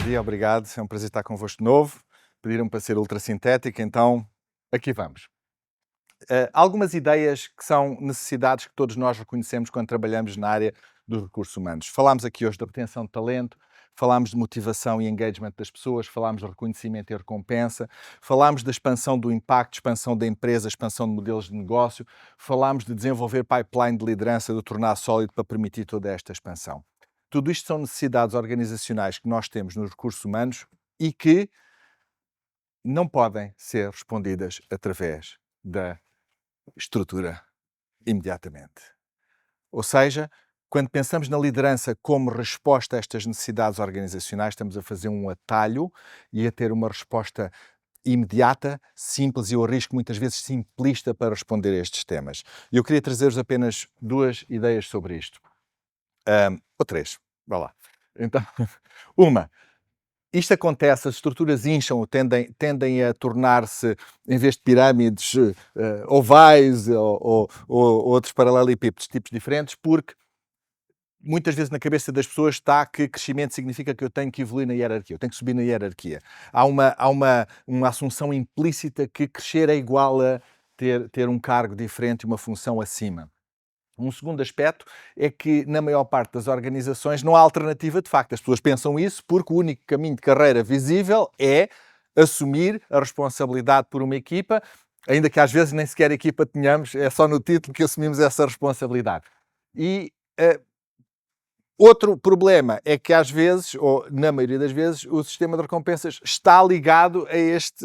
dia, obrigado. É um prazer estar convosco de novo. Pediram-me para ser ultrassintético, então aqui vamos. Algumas ideias que são necessidades que todos nós reconhecemos quando trabalhamos na área dos recursos humanos. Falámos aqui hoje da retenção de talento, falámos de motivação e engagement das pessoas, falámos de reconhecimento e recompensa, falámos da expansão do impacto, expansão da empresa, expansão de modelos de negócio, falámos de desenvolver pipeline de liderança, de tornar sólido para permitir toda esta expansão. Tudo isto são necessidades organizacionais que nós temos nos recursos humanos e que não podem ser respondidas através da estrutura imediatamente. Ou seja, quando pensamos na liderança como resposta a estas necessidades organizacionais, estamos a fazer um atalho e a ter uma resposta imediata, simples e, eu arrisco muitas vezes, simplista para responder a estes temas. E eu queria trazer-vos apenas duas ideias sobre isto. Ou três. Vá lá. Então, uma. Isto acontece, as estruturas incham, tendem a tornar-se, em vez de pirâmides, ovais ou outros paralelepípedos, tipos diferentes, porque muitas vezes na cabeça das pessoas está que crescimento significa que eu tenho que evoluir na hierarquia, eu tenho que subir na hierarquia. Há uma assunção implícita que crescer é igual a ter um cargo diferente e uma função acima. Um segundo aspecto é que, na maior parte das organizações, não há alternativa de facto. As pessoas pensam isso porque o único caminho de carreira visível é assumir a responsabilidade por uma equipa, ainda que às vezes nem sequer equipa tenhamos, é só no título que assumimos essa responsabilidade. E outro problema é que às vezes, ou na maioria das vezes, o sistema de recompensas está ligado a este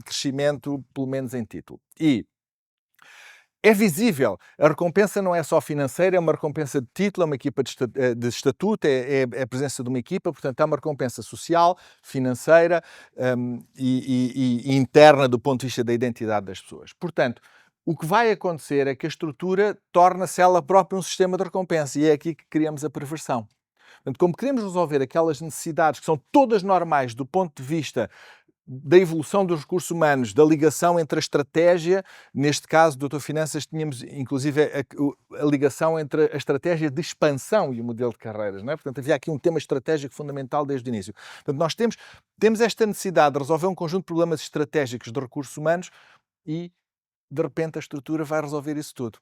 crescimento, pelo menos em título. E é visível. A recompensa não é só financeira, é uma recompensa de título, é uma equipa de estatuto, é a presença de uma equipa, portanto, é uma recompensa social, financeira e interna do ponto de vista da identidade das pessoas. Portanto, o que vai acontecer é que a estrutura torna-se ela própria um sistema de recompensa e é aqui que criamos a perversão. Portanto, como queremos resolver aquelas necessidades que são todas normais do ponto de vista da evolução dos recursos humanos, da ligação entre a estratégia, neste caso do Doutor Finanças tínhamos inclusive a ligação entre a estratégia de expansão e o modelo de carreiras, não é? Portanto, havia aqui um tema estratégico fundamental desde o início. Portanto, nós temos esta necessidade de resolver um conjunto de problemas estratégicos de recursos humanos e, de repente, a estrutura vai resolver isso tudo.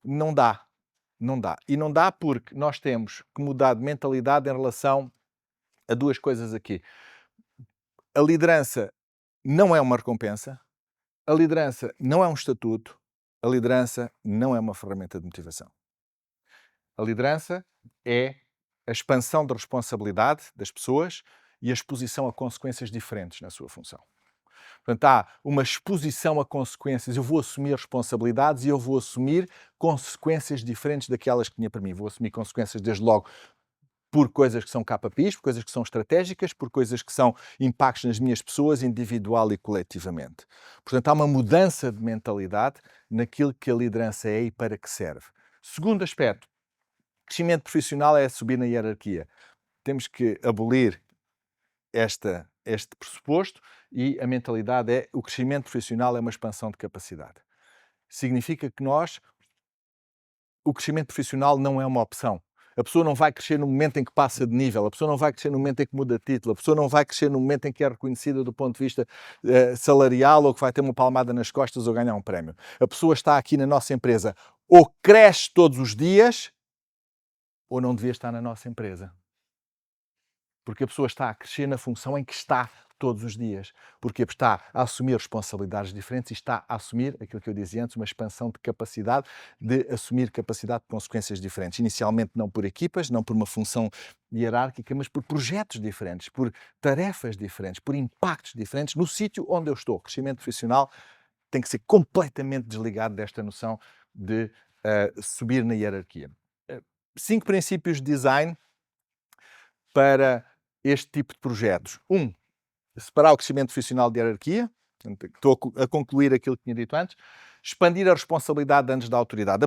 Não dá. Não dá. E não dá porque nós temos que mudar de mentalidade em relação a duas coisas aqui. A liderança não é uma recompensa, a liderança não é um estatuto, a liderança não é uma ferramenta de motivação. A liderança é a expansão da responsabilidade das pessoas e a exposição a consequências diferentes na sua função. Portanto, há uma exposição a consequências. Eu vou assumir responsabilidades e eu vou assumir consequências diferentes daquelas que tinha para mim. Vou assumir consequências desde logo por coisas que são KPIs, por coisas que são estratégicas, por coisas que são impactos nas minhas pessoas, individual e coletivamente. Portanto, há uma mudança de mentalidade naquilo que a liderança é e para que serve. Segundo aspecto, crescimento profissional é subir na hierarquia. Temos que abolir este pressuposto e a mentalidade é o crescimento profissional é uma expansão de capacidade. Significa que o crescimento profissional não é uma opção. A pessoa não vai crescer no momento em que passa de nível, a pessoa não vai crescer no momento em que muda de título, a pessoa não vai crescer no momento em que é reconhecida do ponto de vista salarial ou que vai ter uma palmada nas costas ou ganhar um prémio. A pessoa está aqui na nossa empresa ou cresce todos os dias ou não devia estar na nossa empresa. Porque a pessoa está a crescer na função em que está todos os dias. Porque está a assumir responsabilidades diferentes e está a assumir, aquilo que eu dizia antes, uma expansão de capacidade de assumir capacidade de consequências diferentes. Inicialmente não por equipas, não por uma função hierárquica, mas por projetos diferentes, por tarefas diferentes, por impactos diferentes no sítio onde eu estou. O crescimento profissional tem que ser completamente desligado desta noção de subir na hierarquia. 5 princípios de design para este tipo de projetos. Separar o crescimento profissional de hierarquia. Estou a concluir aquilo que tinha dito antes. Expandir a responsabilidade antes da autoridade.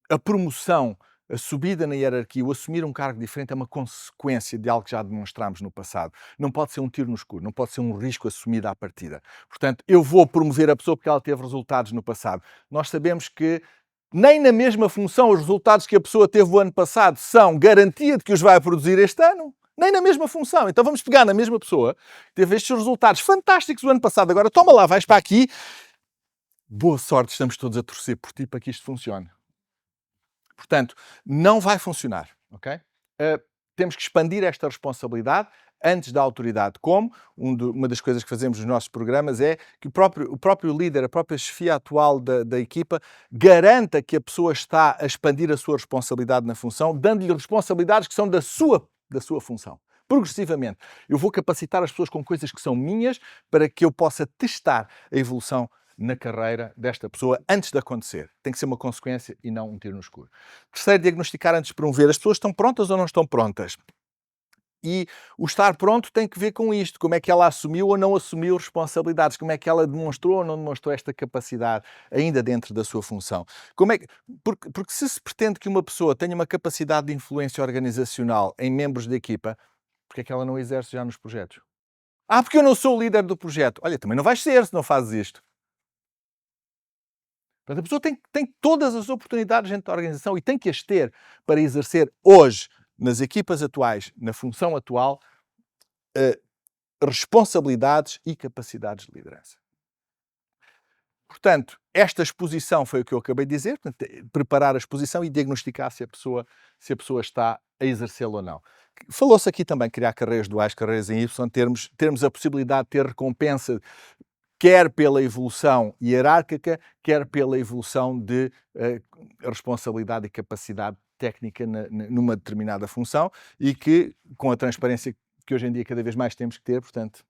A promoção, a subida na hierarquia, o assumir um cargo diferente é uma consequência de algo que já demonstramos no passado. Não pode ser um tiro no escuro, não pode ser um risco assumido à partida. Portanto, eu vou promover a pessoa porque ela teve resultados no passado. Nós sabemos que nem na mesma função os resultados que a pessoa teve o ano passado são garantia de que os vai produzir este ano. Nem na mesma função. Então vamos pegar na mesma pessoa que teve estes resultados fantásticos o ano passado. Agora toma lá, vais para aqui. Boa sorte, estamos todos a torcer por ti para que isto funcione. Portanto, não vai funcionar, ok? Temos que expandir esta responsabilidade antes da autoridade. Como? Uma das coisas que fazemos nos nossos programas é que o próprio líder, a própria chefia atual da equipa, garanta que a pessoa está a expandir a sua responsabilidade na função, dando-lhe responsabilidades que são da sua função. Progressivamente. Eu vou capacitar as pessoas com coisas que são minhas para que eu possa testar a evolução na carreira desta pessoa antes de acontecer. Tem que ser uma consequência e não um tiro no escuro. Terceiro, diagnosticar antes de promover. As pessoas estão prontas ou não estão prontas? E o estar pronto tem que ver com isto. Como é que ela assumiu ou não assumiu responsabilidades? Como é que ela demonstrou ou não demonstrou esta capacidade ainda dentro da sua função? Porque se pretende que uma pessoa tenha uma capacidade de influência organizacional em membros da equipa, porque é que ela não exerce já nos projetos? Porque eu não sou o líder do projeto. Olha, também não vais ser se não fazes isto. Portanto, a pessoa tem todas as oportunidades dentro da organização e tem que as ter para exercer hoje, nas equipas atuais, na função atual, responsabilidades e capacidades de liderança. Portanto, esta exposição foi o que eu acabei de dizer, portanto, preparar a exposição e diagnosticar se a pessoa está a exercê-la ou não. Falou-se aqui também criar carreiras duais, carreiras em Y, termos a possibilidade de ter recompensa quer pela evolução hierárquica, quer pela evolução de responsabilidade e capacidade técnica numa determinada função e que, com a transparência que hoje em dia cada vez mais temos que ter, portanto,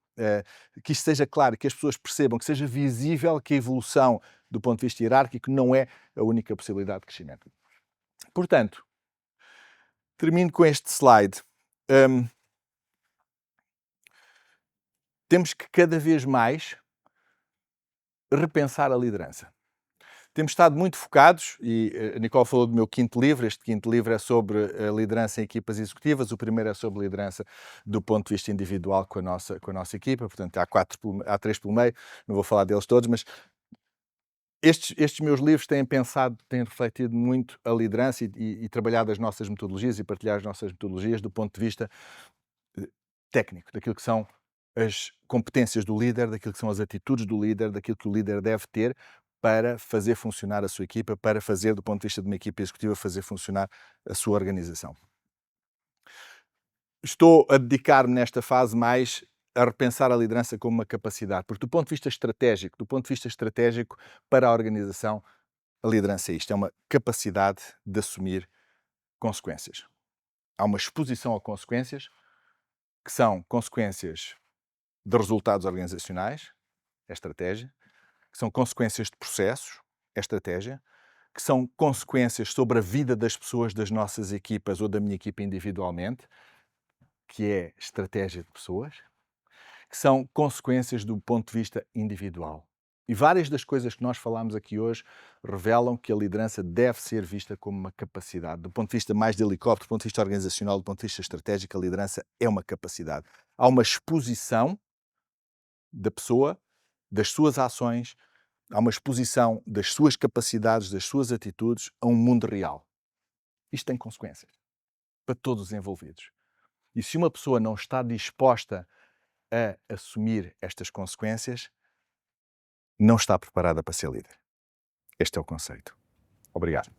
que isto seja claro, que as pessoas percebam, que seja visível que a evolução do ponto de vista hierárquico não é a única possibilidade de crescimento. Portanto, termino com este slide. Temos que cada vez mais repensar a liderança. Temos estado muito focados, e a Nicole falou do meu quinto livro. Este quinto livro é sobre a liderança em equipas executivas. O primeiro é sobre liderança do ponto de vista individual com a nossa equipa. Portanto, há 3 pelo meio, não vou falar deles todos, mas estes meus livros têm refletido muito a liderança e trabalhado as nossas metodologias e partilhar as nossas metodologias do ponto de vista técnico, daquilo que são as competências do líder, daquilo que são as atitudes do líder, daquilo que o líder deve ter para fazer funcionar a sua equipa, para fazer, do ponto de vista de uma equipa executiva, fazer funcionar a sua organização. Estou a dedicar-me nesta fase mais a repensar a liderança como uma capacidade, porque do ponto de vista estratégico para a organização, a liderança é isto, é uma capacidade de assumir consequências. Há uma exposição a consequências, que são consequências de resultados organizacionais, é estratégia, que são consequências de processos, é estratégia, que são consequências sobre a vida das pessoas das nossas equipas ou da minha equipa individualmente, que é estratégia de pessoas, que são consequências do ponto de vista individual. E várias das coisas que nós falamos aqui hoje revelam que a liderança deve ser vista como uma capacidade. Do ponto de vista mais de helicóptero, do ponto de vista organizacional, do ponto de vista estratégico, a liderança é uma capacidade. Há uma exposição da pessoa, das suas ações, há uma exposição das suas capacidades, das suas atitudes a um mundo real. Isto tem consequências para todos os envolvidos. E se uma pessoa não está disposta a assumir estas consequências, não está preparada para ser líder. Este é o conceito. Obrigado.